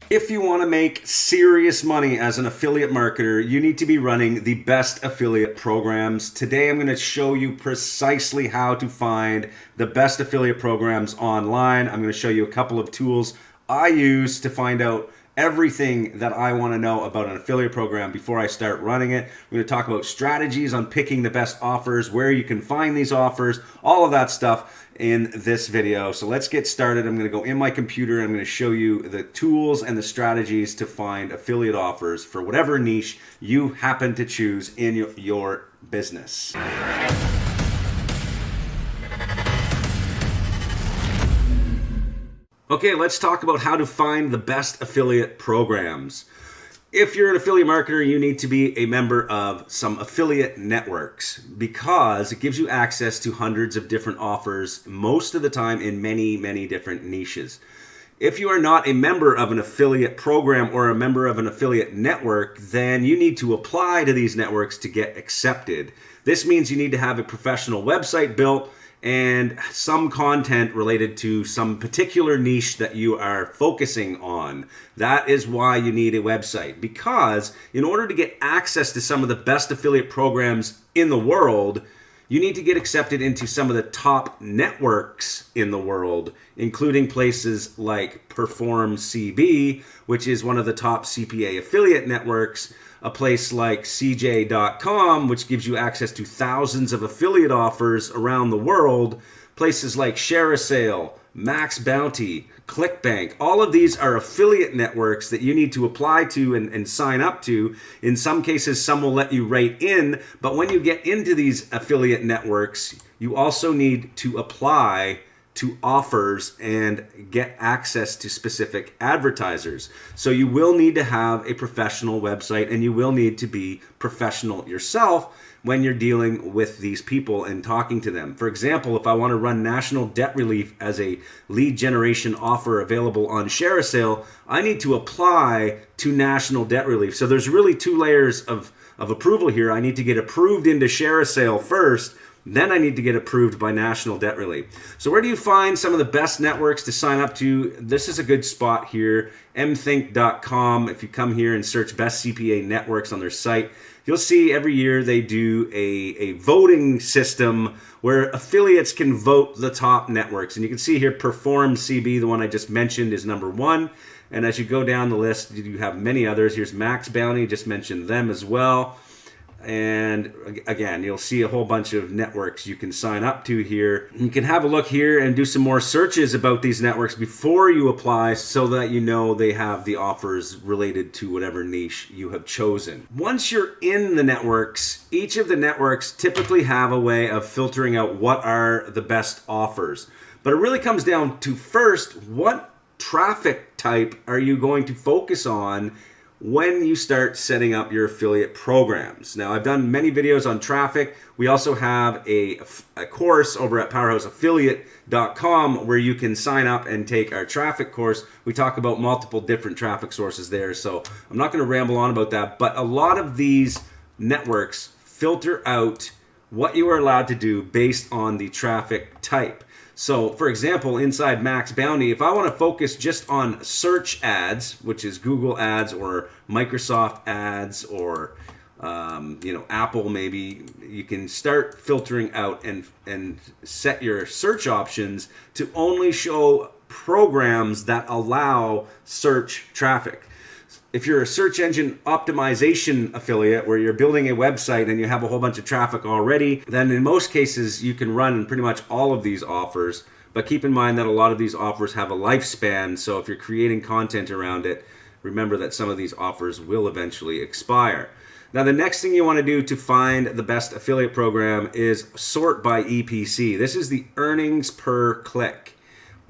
If you want to make serious money as an affiliate marketer, you need to be running the best affiliate programs. Today, I'm going to show you precisely how to find the best affiliate programs online. I'm going to show you a couple of tools I use to find out everything that I want to know about an affiliate program before I start running it. We're going to talk about strategies on picking the best offers, where you can find these offers, all of that stuff in this video. So let's get started. I'm going to go in my computer and I'm going to show you the tools and the strategies to find affiliate offers for whatever niche you happen to choose in your business. Okay, let's talk about how to find the best affiliate programs. If you're an affiliate marketer, you need to be a member of some affiliate networks because it gives you access to hundreds of different offers, most of the time in many, many different niches. If you are not a member of an affiliate program or a member of an affiliate network, then you need to apply to these networks to get accepted. This means you need to have a professional website built and some content related to some particular niche that you are focusing on. That is why you need a website, because in order to get access to some of the best affiliate programs in the world, you need to get accepted into some of the top networks in the world, including places like Perform CB, which is one of the top CPA affiliate networks, a place like CJ.com, which gives you access to thousands of affiliate offers around the world, places like ShareASale, Max Bounty, ClickBank. All of these are affiliate networks that you need to apply to and sign up to. In some cases, some will let you write in, but when you get into these affiliate networks, you also need to apply to offers and get access to specific advertisers. So you will need to have a professional website and you will need to be professional yourself when you're dealing with these people and talking to them. For example, if I want to run National Debt Relief as a lead generation offer available on ShareASale, I need to apply to National Debt Relief. So there's really two layers of approval here. I need to get approved into ShareASale first, then I need to get approved by National Debt Relief. So where do you find some of the best networks to sign up to? This is a good spot here, mthink.com. If you come here and search best CPA networks on their site, you'll see every year they do a voting system where affiliates can vote the top networks. And you can see here Perform CB, the one I just mentioned, is number one. And as you go down the list, you have many others. Here's Max Bounty, just mentioned them as well. And again, you'll see a whole bunch of networks you can sign up to here. You can have a look here and do some more searches about these networks before you apply so that you know they have the offers related to whatever niche you have chosen. Once you're in the networks, each of the networks typically have a way of filtering out what are the best offers. But it really comes down to first, what traffic type are you going to focus on when you start setting up your affiliate programs. Now, I've done many videos on traffic. We also have a course over at powerhouseaffiliate.com where you can sign up and take our traffic course. We talk about multiple different traffic sources there, so I'm not going to ramble on about that, but a lot of these networks filter out what you are allowed to do based on the traffic type. So, for example, inside Max Bounty, if I want to focus just on search ads, which is Google ads or Microsoft ads or Apple maybe, you can start filtering out and set your search options to only show programs that allow search traffic. If you're a search engine optimization affiliate where you're building a website and you have a whole bunch of traffic already, then in most cases you can run pretty much all of these offers. But keep in mind that a lot of these offers have a lifespan, so if you're creating content around it, remember that some of these offers will eventually expire. Now, the next thing you want to do to find the best affiliate program is sort by EPC. This is the earnings per click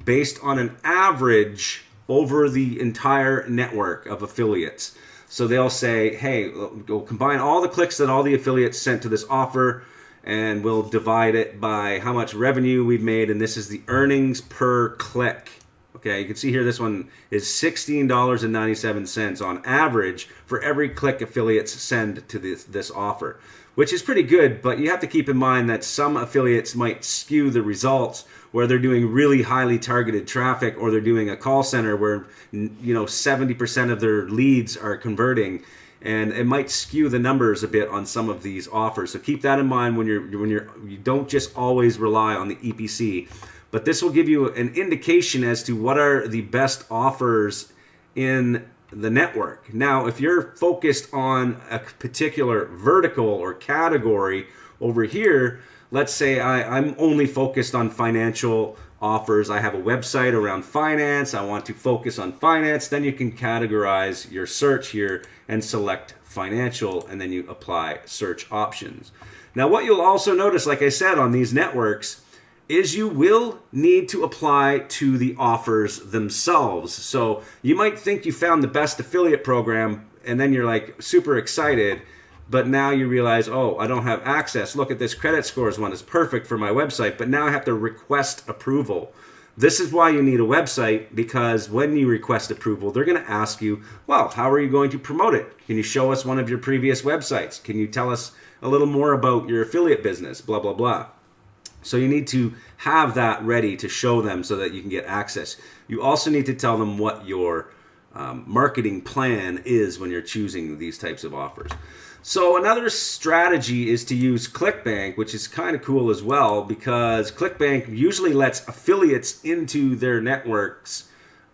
based on an average over the entire network of affiliates. So they'll say, hey, we'll combine all the clicks that all the affiliates sent to this offer and we'll divide it by how much revenue we've made, and this is the earnings per click. Okay, you can see here this one is $16.97 on average for every click affiliates send to this offer. which is pretty good, but you have to keep in mind that some affiliates might skew the results where they're doing really highly targeted traffic, or they're doing a call center where 70% of their leads are converting, and it might skew the numbers a bit on some of these offers. So keep that in mind when you don't just always rely on the EPC, but this will give you an indication as to what are the best offers in the network. Now, if you're focused on a particular vertical or category over here, let's say I'm only focused on financial offers. I have a website around finance. I want to focus on finance. Then you can categorize your search here and select financial, and then you apply search options. Now, what you'll also notice, like I said, on these networks is you will need to apply to the offers themselves. So you might think you found the best affiliate program, and then you're like super excited, but now you realize, oh, I don't have access. Look at this credit scores one is perfect for my website, but now I have to request approval. This is why you need a website, because when you request approval, they're going to ask you, well, how are you going to promote it? Can you show us one of your previous websites? Can you tell us a little more about your affiliate business? Blah, blah, blah. So you need to have that ready to show them so that you can get access. You also need to tell them what your marketing plan is when you're choosing these types of offers. So another strategy is to use ClickBank, which is kind of cool as well, because ClickBank usually lets affiliates into their network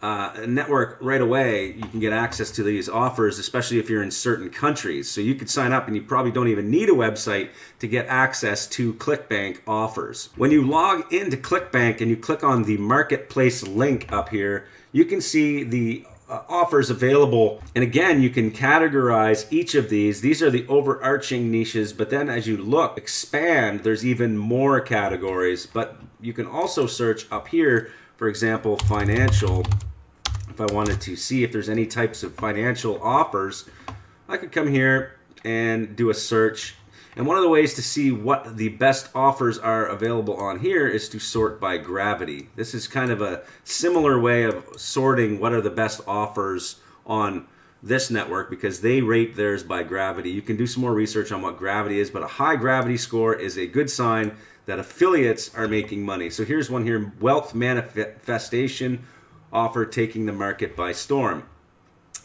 right away. You can get access to these offers, especially if you're in certain countries. So you could sign up and you probably don't even need a website to get access to ClickBank offers. When you log into ClickBank and you click on the marketplace link up here, you can see the offers available. And again, you can categorize each of these. These are the overarching niches, but then as you look, expand, there's even more categories. But you can also search up here, for example, financial. If I wanted to see if there's any types of financial offers, I could come here and do a search. And one of the ways to see what the best offers are available on here is to sort by gravity. This is kind of a similar way of sorting what are the best offers on this network, because they rate theirs by gravity. You can do some more research on what gravity is, but a high gravity score is a good sign that affiliates are making money. So here's one here, wealth manifestation offer taking the market by storm.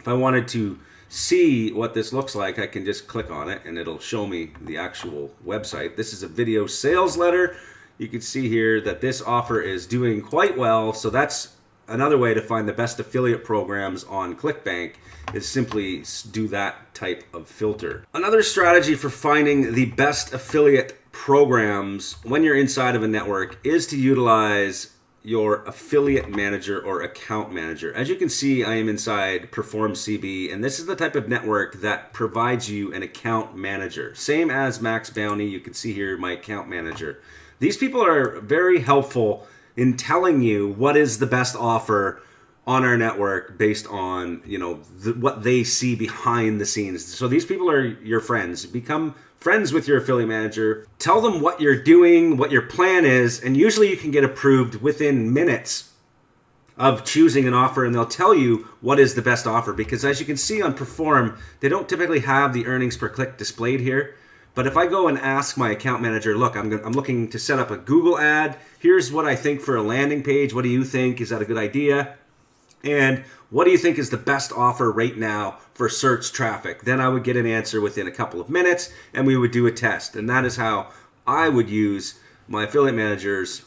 If I wanted to see what this looks like, I can just click on it and it'll show me the actual website. This is a video sales letter. You can see here that this offer is doing quite well. So that's another way to find the best affiliate programs on ClickBank, is simply do that type of filter. Another strategy for finding the best affiliate programs when you're inside of a network is to utilize your affiliate manager or account manager. As you can see, I am inside Perform CB, and this is the type of network that provides you an account manager. Same as Max Bounty, you can see here my account manager. These people are very helpful in telling you what is the best offer on our network based on what they see behind the scenes. So these people are your friends. Become friends with your affiliate manager. Tell them what you're doing, what your plan is, and usually you can get approved within minutes of choosing an offer, and they'll tell you what is the best offer. Because as you can see on Perform, they don't typically have the earnings per click displayed here. But if I go and ask my account manager, look, I'm looking to set up a Google ad. Here's what I think for a landing page. What do you think? Is that a good idea? And what do you think is the best offer right now for search traffic? Then I would get an answer within a couple of minutes, and we would do a test. And that is how I would use my affiliate managers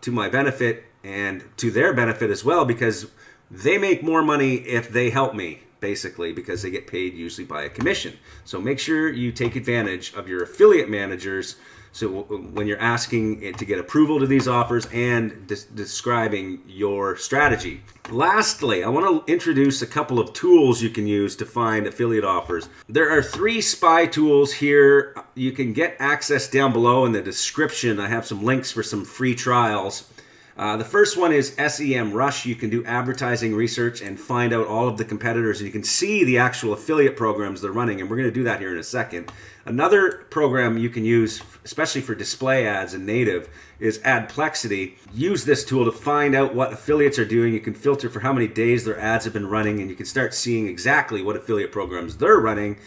to my benefit and to their benefit as well, because they make more money if they help me, basically, because they get paid usually by a commission. So make sure you take advantage of your affiliate managers. So when you're asking it to get approval to these offers and describing your strategy. Lastly, I want to introduce a couple of tools you can use to find affiliate offers. There are 3 spy tools here. You can get access down below in the description. I have some links for some free trials. The first one is SEMrush. You can do advertising research and find out all of the competitors. You can see the actual affiliate programs they're running, and we're going to do that here in a second. Another program you can use, especially for display ads and native, is Adplexity. Use this tool to find out what affiliates are doing. You can filter for how many days their ads have been running, and you can start seeing exactly what affiliate programs they're running.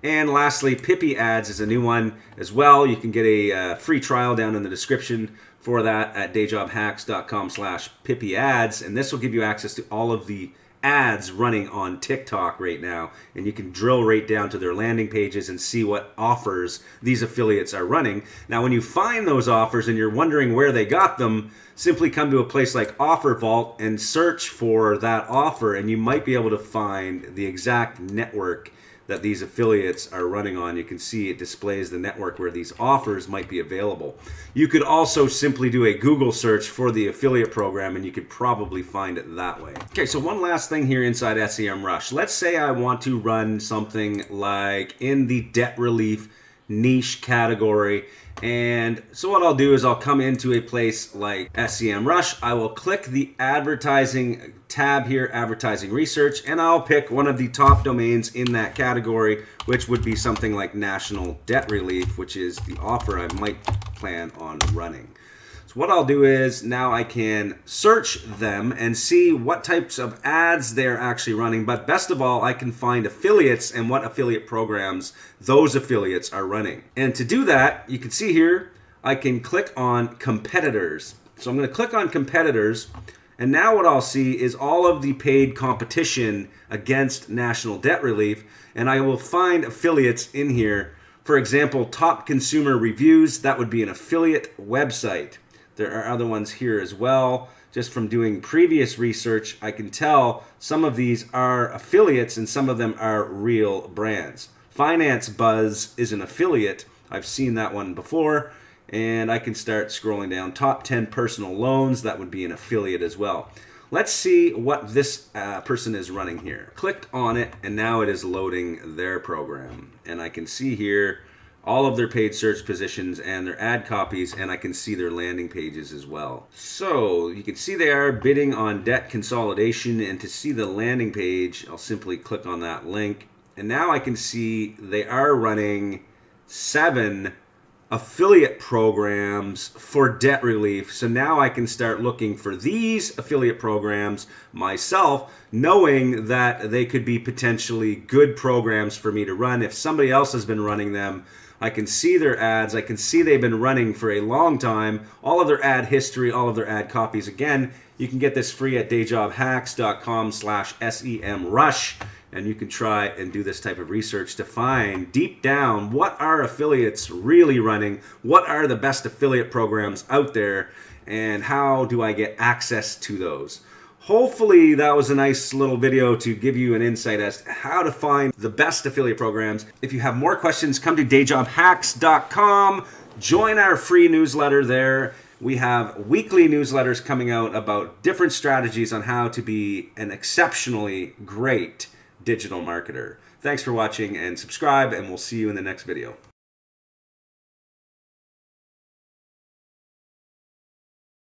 And lastly, Pippi Ads is a new one as well. You can get a free trial down in the description for that at dayjobhacks.com/Pippi Ads. And this will give you access to all of the ads running on TikTok right now. And you can drill right down to their landing pages and see what offers these affiliates are running. Now, when you find those offers and you're wondering where they got them, simply come to a place like Offer Vault and search for that offer, and you might be able to find the exact network that these affiliates are running on. You can see it displays the network where these offers might be available. You could also simply do a Google search for the affiliate program and you could probably find it that way. Okay, so one last thing here inside SEMrush. Let's say I want to run something like in the debt relief niche category. And so what I'll do is I'll come into a place like SEMrush. I will click the advertising tab here, advertising research, and I'll pick one of the top domains in that category, which would be something like National Debt Relief, which is the offer I might plan on running. So what I'll do is now I can search them and see what types of ads they're actually running. But best of all, I can find affiliates and what affiliate programs those affiliates are running. And to do that, you can see here, I can click on competitors. So I'm going to click on competitors. And now what I'll see is all of the paid competition against National Debt Relief. And I will find affiliates in here. For example, Top Consumer Reviews, that would be an affiliate website. There are other ones here as well. Just from doing previous research, I can tell some of these are affiliates and some of them are real brands. Finance Buzz is an affiliate. I've seen that one before. And I can start scrolling down. Top 10 Personal Loans, that would be an affiliate as well. Let's see what this person is running here. Clicked on it, and now it is loading their program. And I can see here all of their paid search positions and their ad copies, and I can see their landing pages as well. So you can see they are bidding on debt consolidation, and to see the landing page, I'll simply click on that link. And now I can see they are running 7 affiliate programs for debt relief. So now I can start looking for these affiliate programs myself, knowing that they could be potentially good programs for me to run. If somebody else has been running them, I can see their ads. I can see they've been running for a long time. All of their ad history, all of their ad copies. Again, you can get this free at dayjobhacks.com/SEMrush. And you can try and do this type of research to find deep down what are affiliates really running, what are the best affiliate programs out there, and how do I get access to those. Hopefully that was a nice little video to give you an insight as to how to find the best affiliate programs. If you have more questions, come to dayjobhacks.com. Join our free newsletter there. We have weekly newsletters coming out about different strategies on how to be an exceptionally great digital marketer. Thanks for watching and subscribe, and we'll see you in the next video.